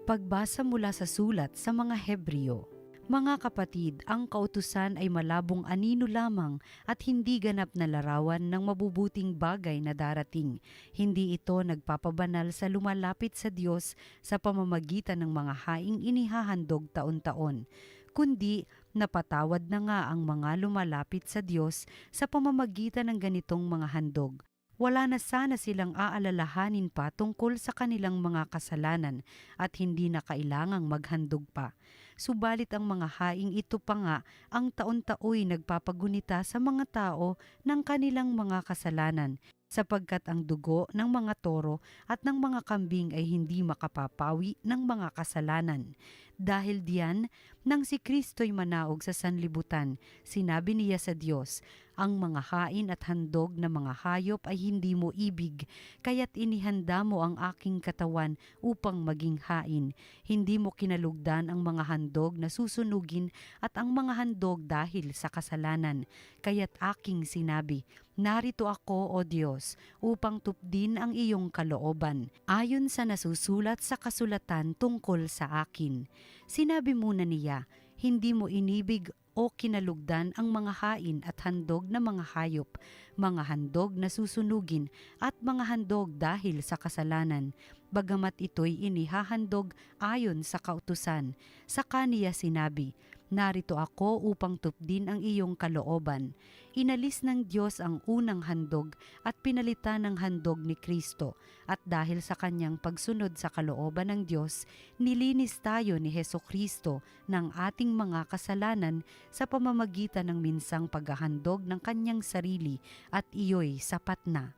Pagbasa mula sa sulat sa mga Hebreo. Mga kapatid, ang kautusan ay malabong anino lamang at hindi ganap na larawan ng mabubuting bagay na darating. Hindi ito nagpapabanal sa lumalapit sa Diyos sa pamamagitan ng mga haing inihahandog taon-taon, kundi napatawad na nga ang mga lumalapit sa Diyos sa pamamagitan ng ganitong mga handog. Wala na sana silang aalalahanin pa tungkol sa kanilang mga kasalanan at hindi na kailangang maghandog pa. Subalit ang mga haing ito pa nga ang taon-taoy nagpapagunita sa mga tao ng kanilang mga kasalanan, sapagkat ang dugo ng mga toro at ng mga kambing ay hindi makapapawi ng mga kasalanan. Dahil diyan, nang si Kristo'y manaog sa sanlibutan, sinabi niya sa Diyos, ang mga hain at handog na mga hayop ay hindi mo ibig, kaya't inihanda mo ang aking katawan upang maging hain. Hindi mo kinalugdan ang mga handog na susunugin at ang mga handog dahil sa kasalanan. Kaya't aking sinabi, narito ako, O Diyos, upang tupdin ang iyong kalooban, ayon sa nasusulat sa kasulatan tungkol sa akin. Sinabi muna niya, hindi mo inibig o kinalugdan ang mga hain at handog na mga hayop, mga handog na susunugin at mga handog dahil sa kasalanan, bagamat ito'y inihahandog ayon sa kautusan. Sa kaniya sinabi, narito ako upang tupdin ang iyong kalooban. Inalis ng Diyos ang unang handog at pinalitan ng handog ni Kristo, at dahil sa kanyang pagsunod sa kalooban ng Diyos, nilinis tayo ni Hesukristo ng ating mga kasalanan sa pamamagitan ng minsang paghahandog ng kanyang sarili, at iyo'y sapat na.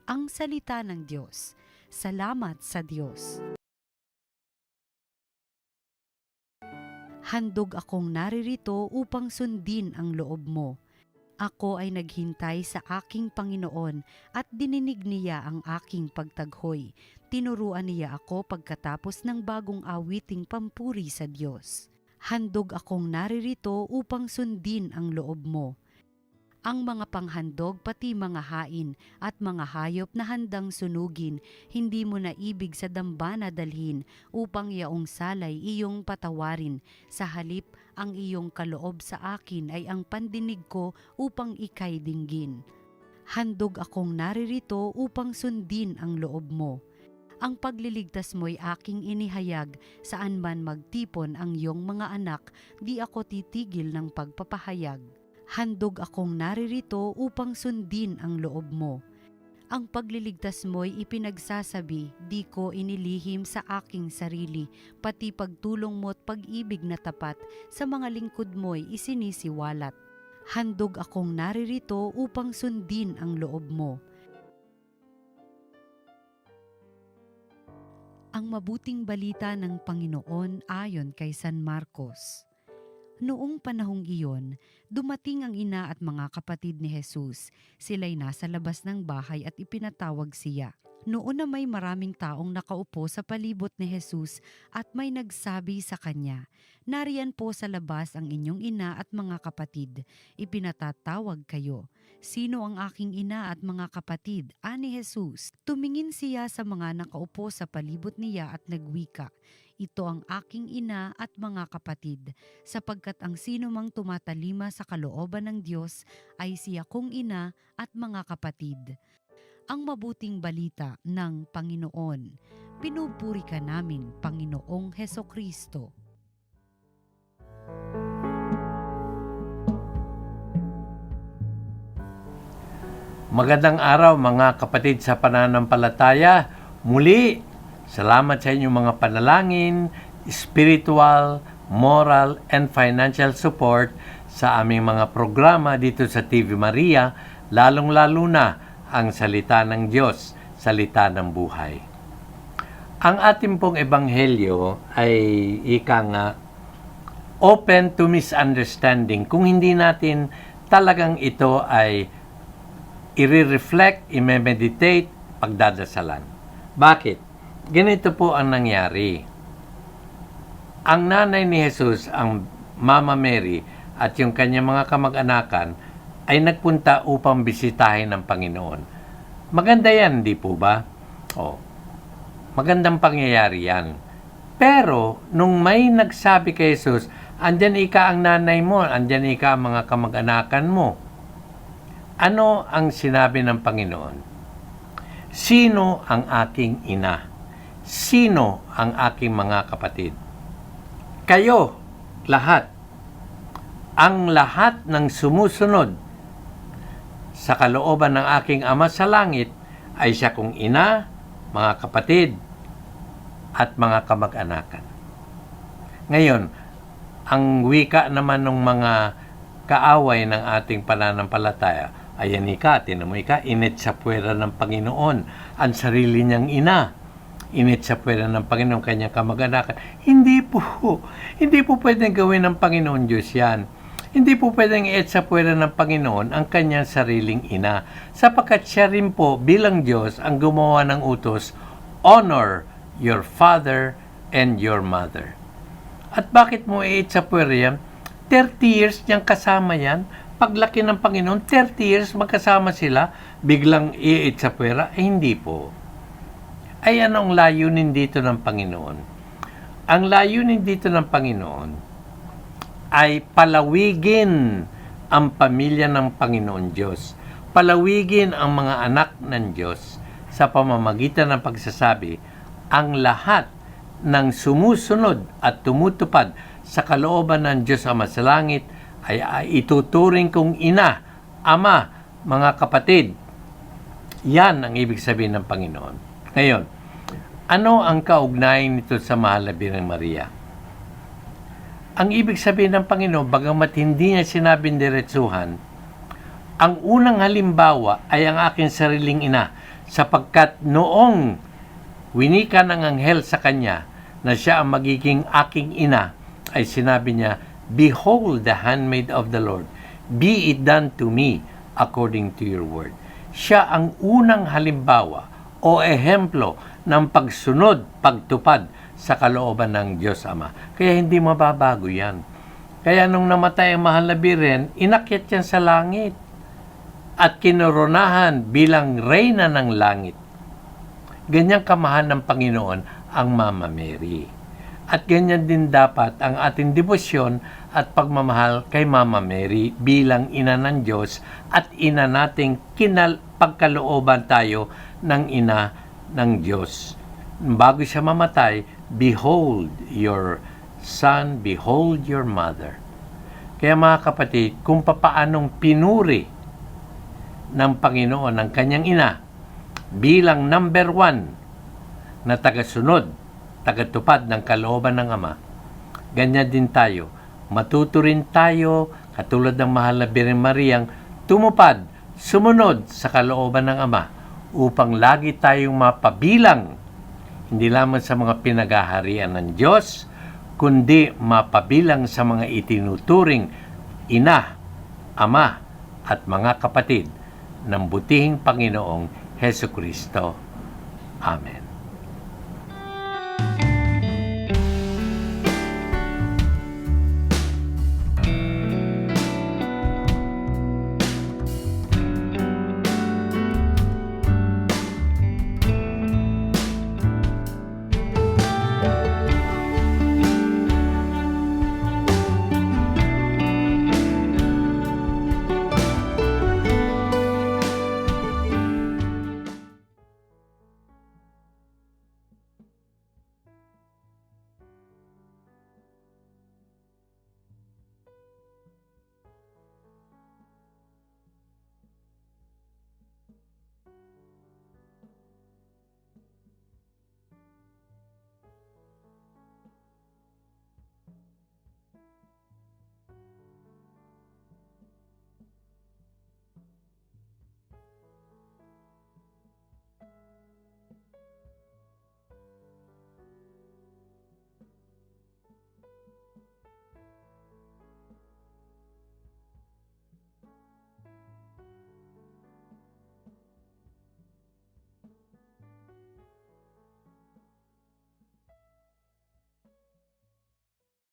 Ang salita ng Diyos. Salamat sa Diyos. Handog akong naririto upang sundin ang loob mo. Ako ay naghintay sa aking Panginoon at dininig niya ang aking pagtaghoy. Tinuruan niya ako pagkatapos ng bagong awiting pampuri sa Diyos. Handog akong naririto upang sundin ang loob mo. Ang mga panghandog pati mga hain at mga hayop na handang sunugin, hindi mo na ibig sa dambana dalhin upang yaong salay iyong patawarin. Sa halip, ang iyong kaloob sa akin ay ang pandinig ko upang ikay dinggin. Handog akong naririto upang sundin ang loob mo. Ang pagliligtas mo'y aking inihayag, saan man magtipon ang iyong mga anak, di ako titigil ng pagpapahayag. Handog akong naririto upang sundin ang loob mo. Ang pagliligtas mo'y ipinagsasabi, di ko inilihim sa aking sarili, pati pagtulong mo't pag-ibig na tapat sa mga lingkod mo'y isinisiwalat. Handog akong naririto upang sundin ang loob mo. Ang mabuting balita ng Panginoon ayon kay San Marcos. Noong panahong iyon, dumating ang ina at mga kapatid ni Jesus. Sila'y nasa labas ng bahay at ipinatawag siya. Noon na may maraming taong nakaupo sa palibot ni Jesus at may nagsabi sa kanya, "Nariyan po sa labas ang inyong ina at mga kapatid. Ipinatatawag kayo." "Sino ang aking ina at mga kapatid?" ani Jesus. Tumingin siya sa mga nakaupo sa palibot niya at nagwika, "Ito ang aking ina at mga kapatid, sapagkat ang sino mang tumatalima sa kalooban ng Diyos ay siya kong ina at mga kapatid." Ang mabuting balita ng Panginoon. Pinupuri ka namin, Panginoong Hesukristo. Magandang araw mga kapatid sa pananampalataya. Muli, salamat sa inyong mga panalangin, spiritual, moral, and financial support sa aming mga programa dito sa TV Maria, lalong-lalo na ang salita ng Diyos, salita ng buhay. Ang ating pong ebanghelyo ay ika nga, open to misunderstanding, kung hindi natin talagang ito ay i-reflect, i-meditate, pagdadasalan. Bakit? Ganito po ang nangyari. Ang nanay ni Jesus, ang Mama Mary, at yung kanyang mga kamag-anakan, ay nagpunta upang bisitahin ng Panginoon. Maganda yan, di po ba? Magandang pangyayari yan. Pero, nung may nagsabi kay Jesus, andyan ika ang nanay mo, andyan ika ang mga kamag-anakan mo. Ano ang sinabi ng Panginoon? Sino ang aking ina? Sino ang aking mga kapatid? Kayo, lahat. Ang lahat ng sumusunod sa kalooban ng aking Ama sa langit ay siya kong ina, mga kapatid, at mga kamag-anakan. Ngayon, ang wika naman ng mga kaaway ng ating pananampalataya, ayan ika, tinan mo ika, init sa puwera ng Panginoon, ang sarili niyang ina, init sa puwera ng Panginoon, kanyang kamag-anakan. Hindi po pwedeng gawin ng Panginoon Diyos yan. Hindi po pwedeng iit sa puwera ng Panginoon ang kanyang sariling ina, sapagkat siya rin po bilang Diyos ang gumawa ng utos, honor your father and your mother. At bakit mo iit sa puwera yan? 30 years niyang kasama yan. Paglaki ng Panginoon, 30 years magkasama sila, biglang iit sa puwera? Hindi po. Ay anong layunin dito ng Panginoon? Ang layunin dito ng Panginoon ay palawigin ang pamilya ng Panginoon Diyos. Palawigin ang mga anak ng Diyos sa pamamagitan ng pagsasabi, ang lahat ng sumusunod at tumutupad sa kalooban ng Diyos Ama sa langit ay ituturing kong ina, ama, mga kapatid. Yan ang ibig sabihin ng Panginoon. Ngayon, ano ang kaugnayan nito sa mahal na Birheng Maria? Ang ibig sabihin ng Panginoon, bagamat hindi niya sinabing diretsuhan, ang unang halimbawa ay ang aking sariling ina, sapagkat noong winika ng anghel sa kanya na siya ang magiging aking ina, ay sinabi niya, behold the handmaid of the Lord, be it done to me according to your word. Siya ang unang halimbawa o ehemplo ng pagsunod, pagtupad sa kalooban ng Diyos Ama. Kaya hindi mababago yan. Kaya nung namatay ang mahal na Birhen, inakyat yan sa langit at kinoronahan bilang reyna ng langit. Ganyang kamahal ng Panginoon ang Mama Mary. At ganyan din dapat ang ating debosyon at pagmamahal kay Mama Mary bilang ina ng Diyos at ina nating pagkalooban tayo ng ina ng Diyos. Bago siya mamatay, behold your son, behold your mother. Kaya mga kapatid, kung papaanong pinuri ng Panginoon ang kanyang ina bilang number 1 na tagasunod, tagatupad ng kalooban ng Ama, ganyan din tayo. Matuto rin tayo, katulad ng mahal na Birheng Mariang, tumupad, sumunod sa kalooban ng Ama upang lagi tayong mapabilang hindi lamang sa mga pinagaharian ng Diyos, kundi mapabilang sa mga itinuturing ina, ama, at mga kapatid ng butihing Panginoong Hesukristo. Amen.